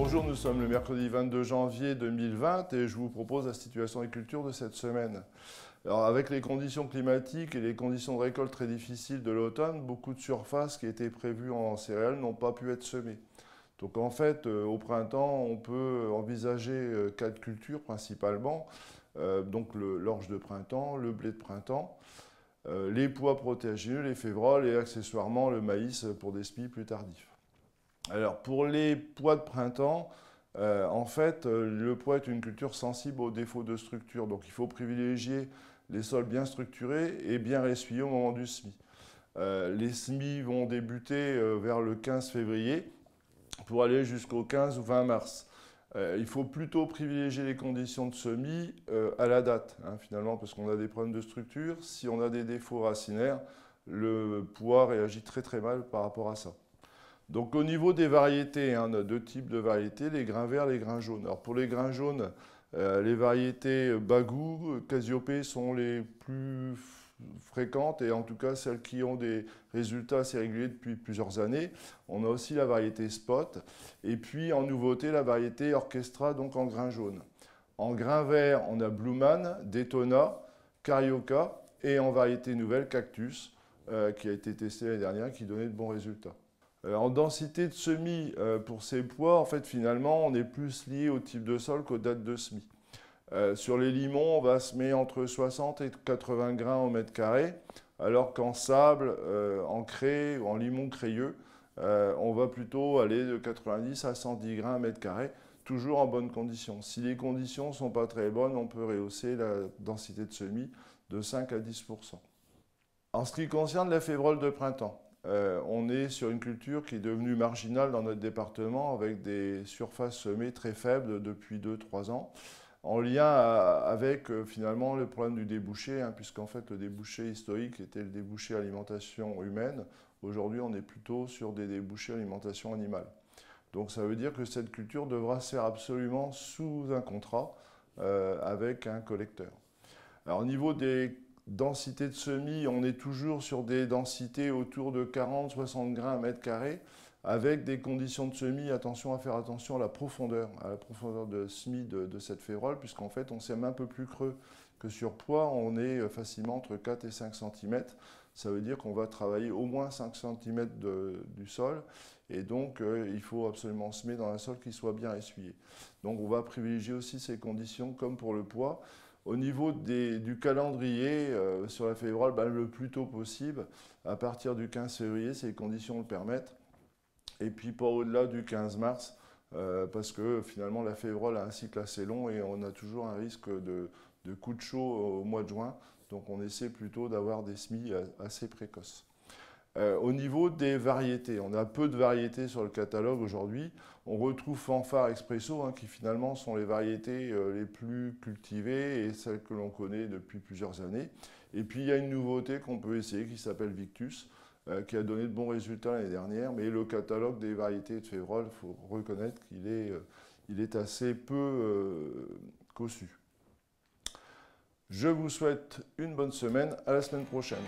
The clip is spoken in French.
Bonjour, nous sommes le mercredi 22 janvier 2020 et je vous propose la situation des cultures de cette semaine. Alors, avec les conditions climatiques et les conditions de récolte très difficiles de l'automne, beaucoup de surfaces qui étaient prévues en céréales n'ont pas pu être semées. Donc en fait, au printemps, on peut envisager 4 cultures principalement. Donc l'orge de printemps, le blé de printemps, les pois protéagineux, les févroles et accessoirement le maïs pour des semis plus tardifs. Alors pour les pois de printemps, en fait, le pois est une culture sensible aux défauts de structure. Donc il faut privilégier les sols bien structurés et bien ressuyés au moment du semis. Les semis vont débuter vers le 15 février pour aller jusqu'au 15 ou 20 mars. Il faut plutôt privilégier les conditions de semis à la date, finalement, parce qu'on a des problèmes de structure. Si on a des défauts racinaires, le pois réagit très très mal par rapport à ça. Donc au niveau des variétés, on a deux types de variétés, les grains verts et les grains jaunes. Alors pour les grains jaunes, les variétés Bagou, Cassiope sont les plus fréquentes et en tout cas celles qui ont des résultats assez réguliers depuis plusieurs années. On a aussi la variété Spot et puis en nouveauté la variété Orchestra, donc en grain jaune. En grain vert, on a Blueman, Daytona, Carioca et en variété nouvelle Cactus qui a été testé l'année dernière qui donnait de bons résultats. En densité de semis pour ces pois, en fait, finalement, on est plus lié au type de sol qu'aux dates de semis. Sur les limons, on va semer entre 60 et 80 grains au mètre carré, alors qu'en sable, en craie ou en limon crayeux, on va plutôt aller de 90 à 110 grains au mètre carré, toujours en bonnes conditions. Si les conditions ne sont pas très bonnes, on peut rehausser la densité de semis de 5 à 10%. En ce qui concerne la févrole de printemps, on est sur une culture qui est devenue marginale dans notre département avec des surfaces semées très faibles depuis 2-3 ans, en lien avec finalement le problème du débouché, puisqu'en fait le débouché historique était le débouché alimentation humaine. Aujourd'hui, on est plutôt sur des débouchés alimentation animale. Donc ça veut dire que cette culture devra se faire absolument sous un contrat avec un collecteur. Alors au niveau des densité de semis, on est toujours sur des densités autour de 40-60 grains à mètre carré, avec des conditions de semis, attention à faire attention à la profondeur de semis de cette févrole, puisqu'en fait on sème un peu plus creux que sur pois, on est facilement entre 4 et 5 cm. Ça veut dire qu'on va travailler au moins 5 cm du sol, et donc il faut absolument semer dans un sol qui soit bien essuyé. Donc on va privilégier aussi ces conditions comme pour le pois. Au niveau du calendrier, sur la févrole, le plus tôt possible, à partir du 15 février, si les conditions le permettent, et puis pas au-delà du 15 mars, parce que finalement la févrole a un cycle assez long et on a toujours un risque de coup de chaud au mois de juin, donc on essaie plutôt d'avoir des semis assez précoces. Au niveau des variétés, on a peu de variétés sur le catalogue aujourd'hui. On retrouve Fanfare Expresso, qui finalement sont les variétés les plus cultivées et celles que l'on connaît depuis plusieurs années. Et puis il y a une nouveauté qu'on peut essayer qui s'appelle Victus, qui a donné de bons résultats l'année dernière. Mais le catalogue des variétés de févrole, il faut reconnaître qu'il est assez peu cossu. Je vous souhaite une bonne semaine. À la semaine prochaine.